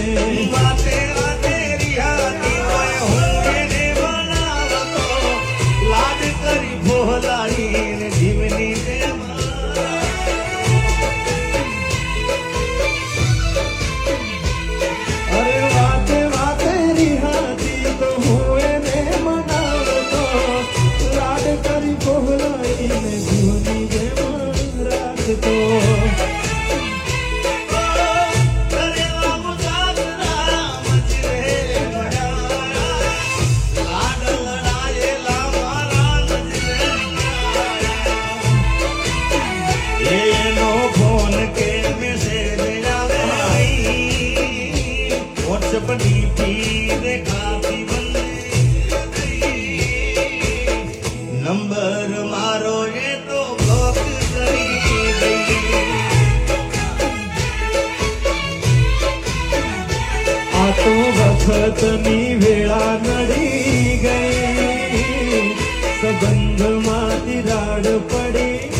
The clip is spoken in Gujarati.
વાતે વાતે રિહાતી હોય હું એને બનાવતો લાડ કરી ભોલાઈને જીવની જેમ અરે વાતે વાતે રિહાતી તો હું એને મનાવતો લાડ કરી ભોલાઈને જીવની જેમ રાખતો નંબર મારો એ તો બ્લોક કરી ગઈ આ તો વખતની વેળા નડી ગઈ સંબંધમાં તિરાડ પડી